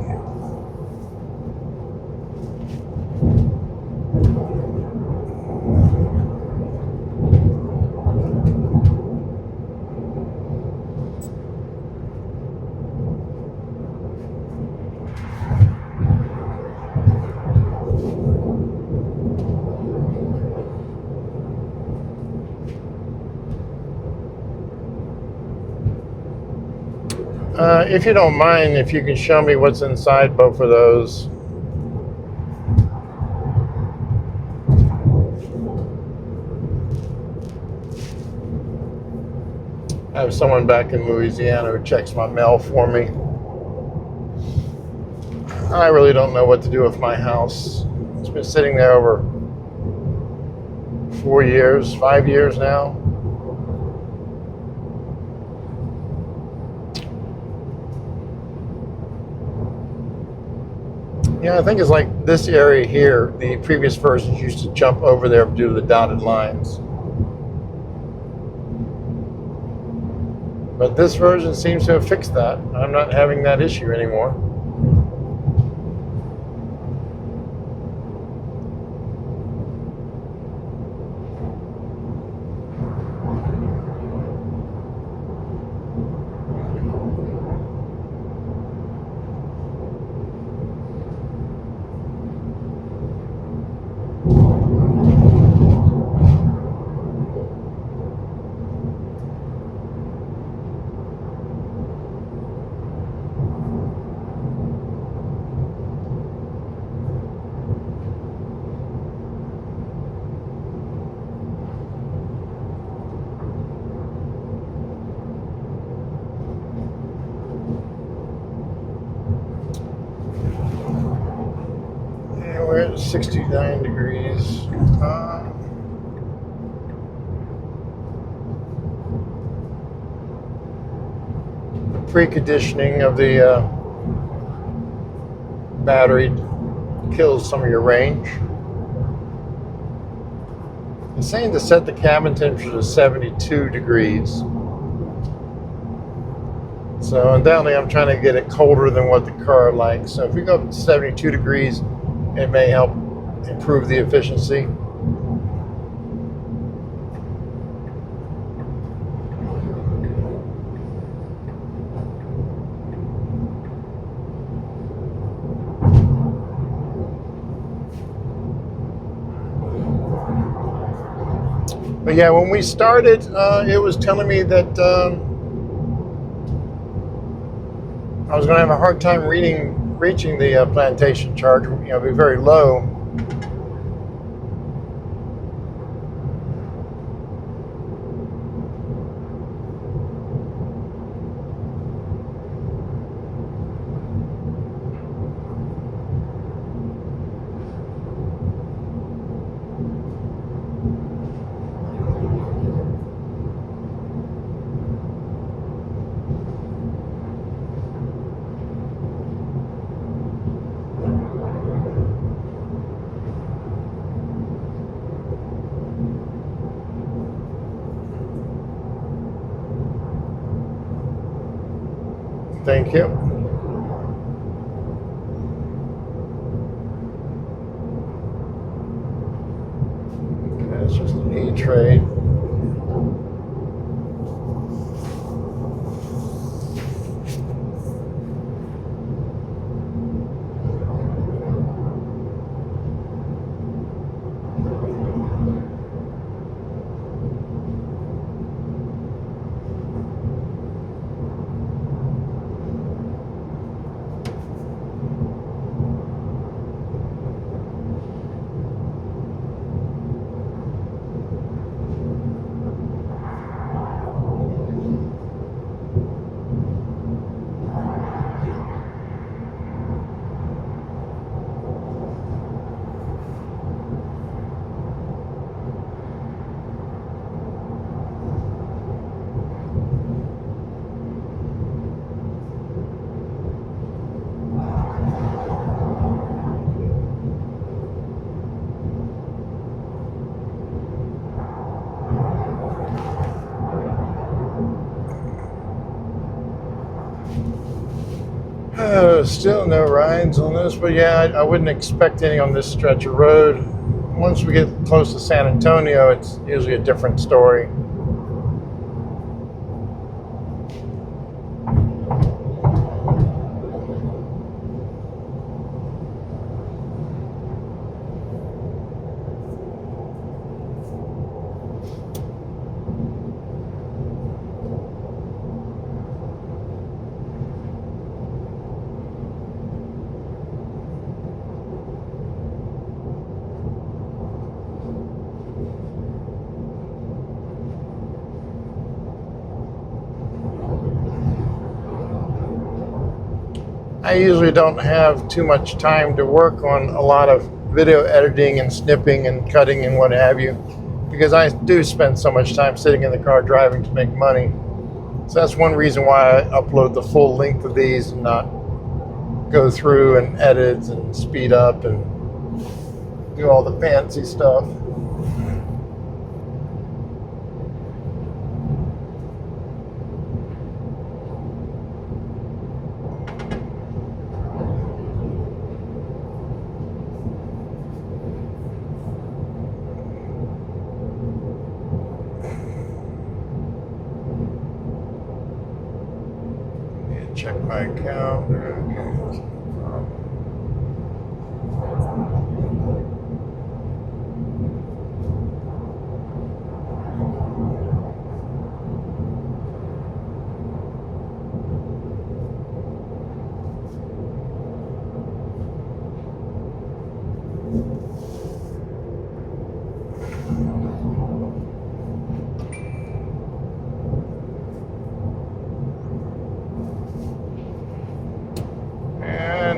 If you don't mind, if you can show me what's inside both of those. I have someone back in Louisiana who checks my mail for me. I really don't know what to do with my house. It's been sitting there over 4 years, 5 years now. Yeah, I think it's like this area here. The previous versions used to jump over there due to the dotted lines. But this version seems to have fixed that. I'm not having that issue anymore. We're at 69 degrees. The preconditioning of the battery kills some of your range. It's saying to set the cabin temperature to 72 degrees. So undoubtedly I'm trying to get it colder than what the car likes. So if we go up to 72 degrees, it may help improve the efficiency. But yeah, when we started, it was telling me that I was going to have a hard time reaching the plantation charge. Be very low. Thank you. Okay, it's just an E-trade. Still no rides on this, but yeah, I wouldn't expect any on this stretch of road. Once we get close to San Antonio, it's usually a different story. I usually don't have too much time to work on a lot of video editing and snipping and cutting and what have you, because I do spend so much time sitting in the car driving to make money. So that's one reason why I upload the full length of these and not go through and edit and speed up and do all the fancy stuff. Check my account. Okay.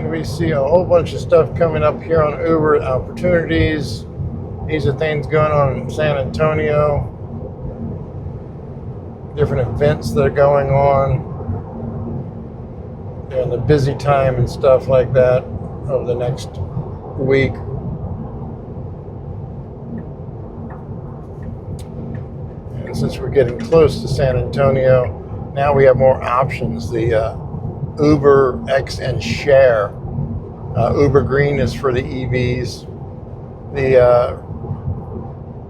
We see a whole bunch of stuff coming up here on Uber opportunities. These are things going on in San Antonio. Different events that are going on during the busy time and stuff like that over the next week. And since we're getting close to San Antonio, now we have more options. The Uber X and Share. Uber Green is for the EVs. The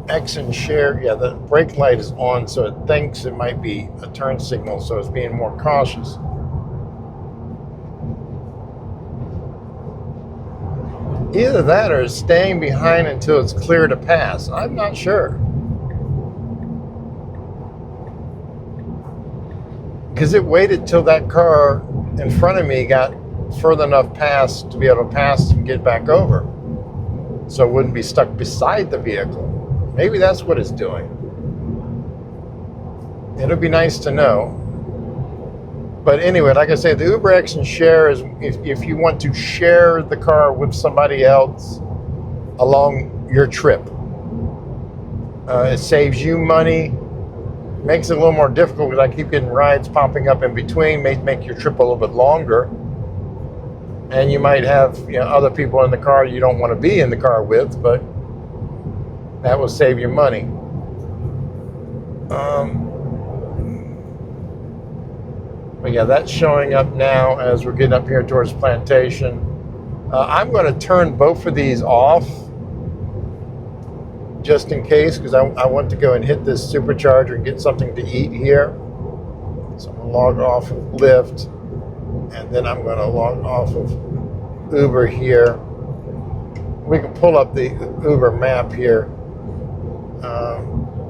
X and Share, yeah, the brake light is on, so it thinks it might be a turn signal, so it's being more cautious. Either that or it's staying behind until it's clear to pass. I'm not sure. Because it waited till that car in front of me got further enough past to be able to pass and get back over, so it wouldn't be stuck beside the vehicle. Maybe that's what it's doing. It'll be nice to know. But anyway, like I say, the Uber X and Share is if you want to share the car with somebody else along your trip. It saves you money. Makes it a little more difficult because I keep getting rides popping up in between. May make your trip a little bit longer. And you might have other people in the car you don't want to be in the car with, but that will save you money. But yeah, that's showing up now as we're getting up here towards Plantation. I'm going to turn both of these off just in case, because I want to go and hit this supercharger and get something to eat here. So I'm going to log off of Lyft. And then I'm going to log off of Uber here. We can pull up the Uber map here.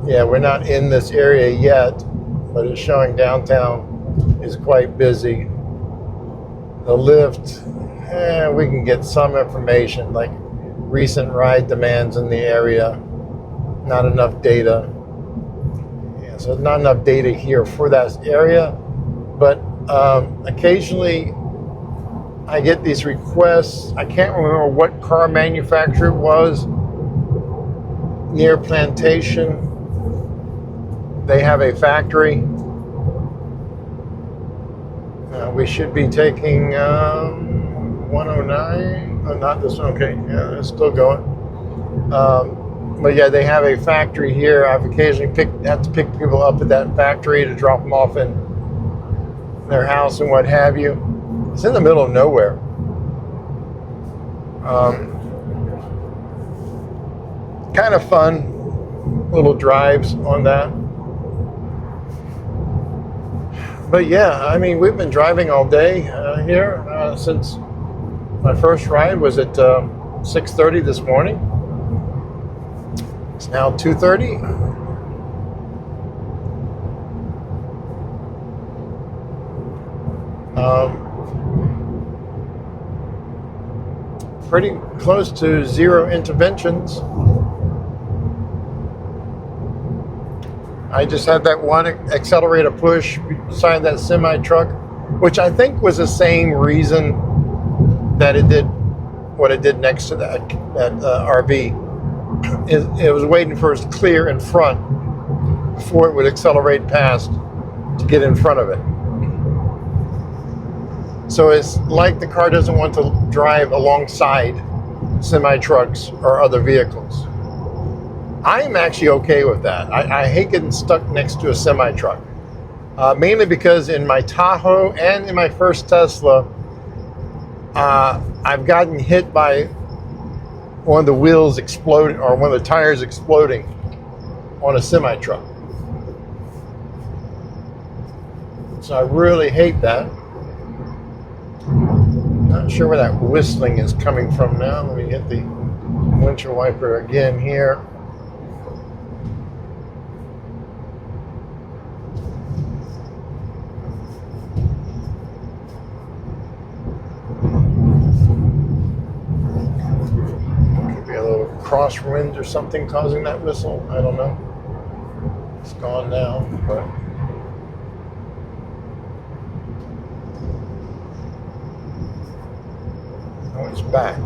Yeah, we're not in this area yet, but it's showing downtown is quite busy. The Lyft, we can get some information like recent ride demands in the area. Not enough data. Yeah, so not enough data here for that area, but occasionally I get these requests. I can't remember what car manufacturer it was near Plantation. They have a factory. We should be taking 109. Oh, not this one. Okay, yeah, it's still going. But yeah, they have a factory here. I've occasionally have to pick people up at that factory to drop them off in their house and what have you. It's in the middle of nowhere. Kind of fun little drives on that. But yeah, I mean, we've been driving all day here since my first ride was at 6:30 this morning. It's now 2:30. Pretty close to zero interventions. I just had that one accelerator push beside that semi truck, which I think was the same reason that it did what it did next to that RV. It was waiting for it to clear in front before it would accelerate past to get in front of it. So it's like the car doesn't want to drive alongside semi trucks or other vehicles. I'm actually okay with that. I hate getting stuck next to a semi truck, mainly because in my Tahoe and in my first Tesla, I've gotten hit by one of the wheels exploding or one of the tires exploding on a semi truck. So I really hate that. Not sure where that whistling is coming from now. Let me hit the windshield wiper again here. Could be a little crosswind or something causing that whistle. I don't know. It's gone now, but it's back.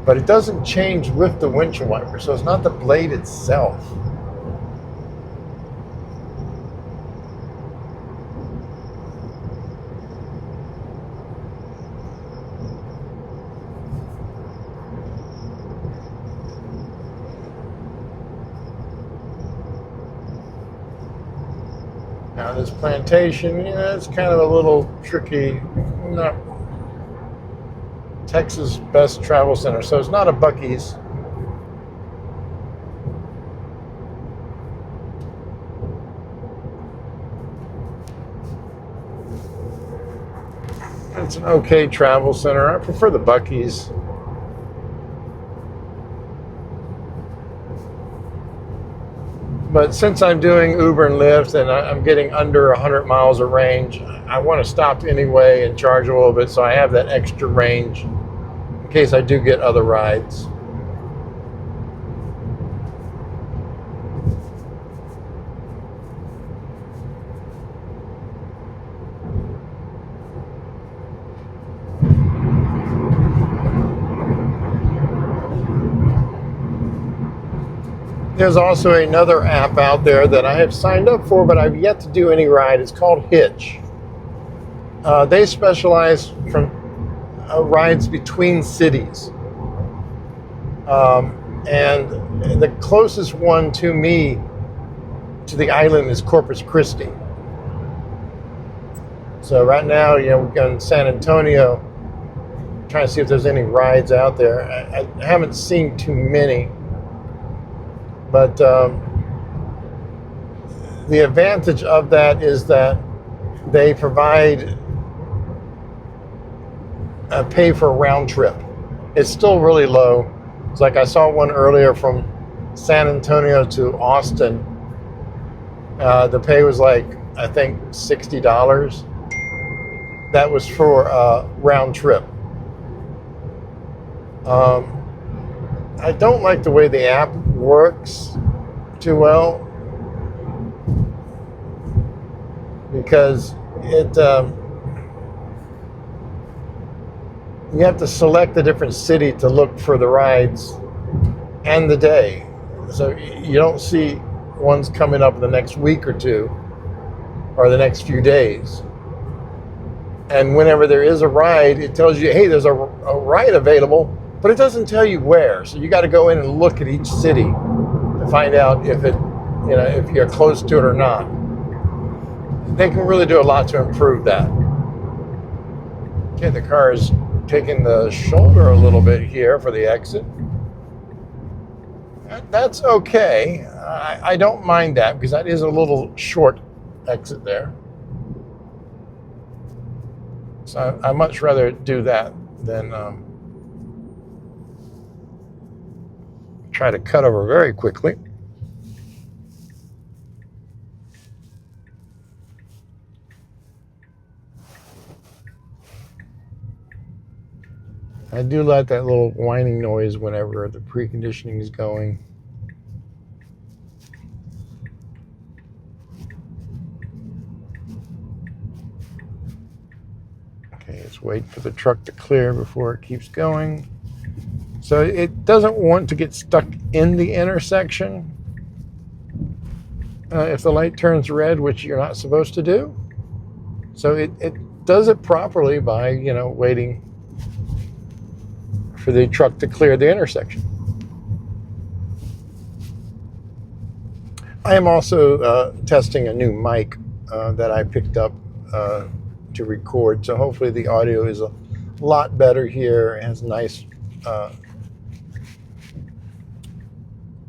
But it doesn't change with the windshield wiper, so it's not the blade itself. Now this plantation, yeah, it's kind of a little tricky. Not Texas best travel center, so it's not a Buc-ee's. It's an okay travel center. I prefer the Buc-ee's. But since I'm doing Uber and Lyft and I'm getting under 100 miles of range, I want to stop anyway and charge a little bit so I have that extra range in case I do get other rides. There's also another app out there that I have signed up for, but I've yet to do any ride. It's called Hitch. They specialize from rides between cities. And the closest one to me, to the island, is Corpus Christi. So right now, we're going to San Antonio, trying to see if there's any rides out there. I haven't seen too many. But the advantage of that is that they provide a pay for a round trip. It's still really low. It's like I saw one earlier from San Antonio to Austin. The pay was like, I think, $60. That was for a round trip. I don't like the way the app works too well, because you have to select a different city to look for the rides and the day. So you don't see ones coming up in the next week or two or the next few days. And whenever there is a ride, it tells you, hey, there's a ride available, but it doesn't tell you where. So you got to go in and look at each city to find out if it, if you're close to it or not. they can really do a lot to improve that. Okay, the car is taking the shoulder a little bit here for the exit. That's okay. I don't mind that because that is a little short exit there. So I much rather do that than try to cut over very quickly. I do like that little whining noise whenever the preconditioning is going. Okay, let's wait for the truck to clear before it keeps going. So it doesn't want to get stuck in the intersection if the light turns red, which you're not supposed to do. So it does it properly by, waiting for the truck to clear the intersection. I am also testing a new mic that I picked up to record, so hopefully the audio is a lot better here. It has nice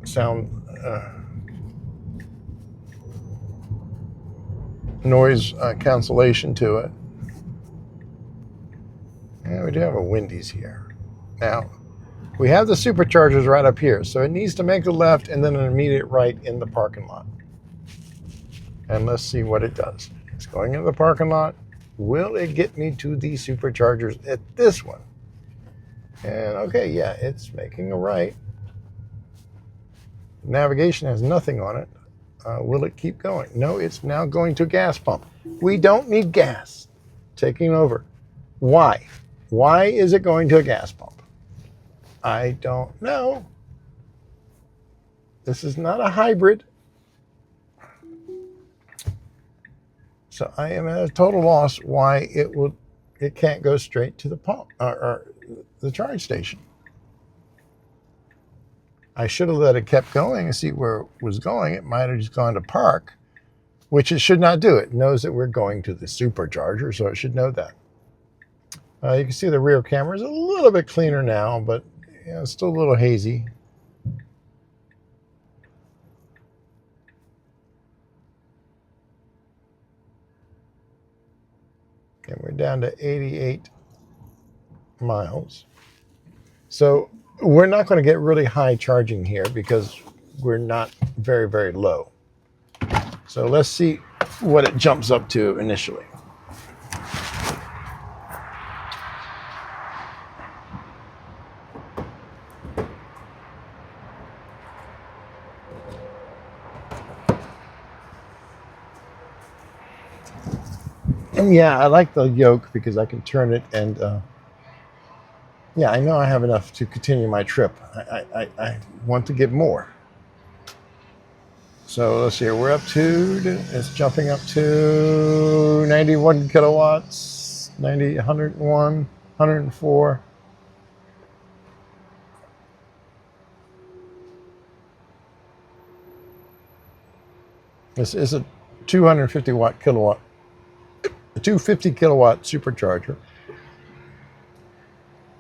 sound noise cancellation to it. And we do have a Wendy's here. Now, we have the superchargers right up here, so it needs to make a left and then an immediate right in the parking lot. And let's see what it does. It's going into the parking lot. Will it get me to the superchargers at this one? And okay, yeah, it's making a right. Navigation has nothing on it. Will it keep going? No, it's now going to a gas pump. We don't need gas taking over. Why? Why is it going to a gas pump? I don't know. This is not a hybrid. So I am at a total loss why it can't go straight to the pump or the charge station. I should have let it kept going and see where it was going. It might have just gone to park, which it should not do. It knows that we're going to the supercharger, so it should know that. You can see the rear camera is a little bit cleaner now, but it's still a little hazy. And we're down to 88 miles. So we're not going to get really high charging here because we're not very, very low. So let's see what it jumps up to initially. And yeah, I like the yoke because I can turn it and yeah, I know I have enough to continue my trip. I want to get more. So let's see here. We're up to, it's jumping up to 91 kilowatts, 90, 101, 104. This is a 250 kilowatt supercharger.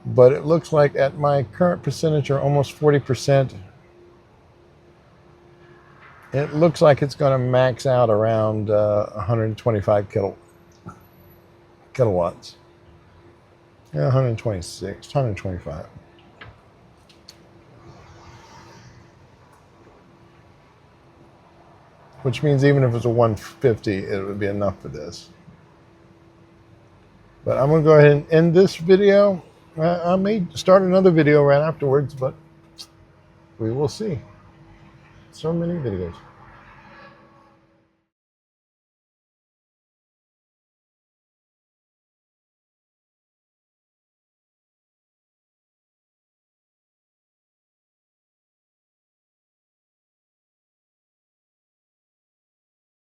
But it looks like at my current percentage, or almost 40%, it looks like it's going to max out around 125 kilowatts. Yeah, 126, 125. Which means even if it's a 150, it would be enough for this. But I'm going to go ahead and end this video. I may start another video right afterwards, but we will see. So many videos.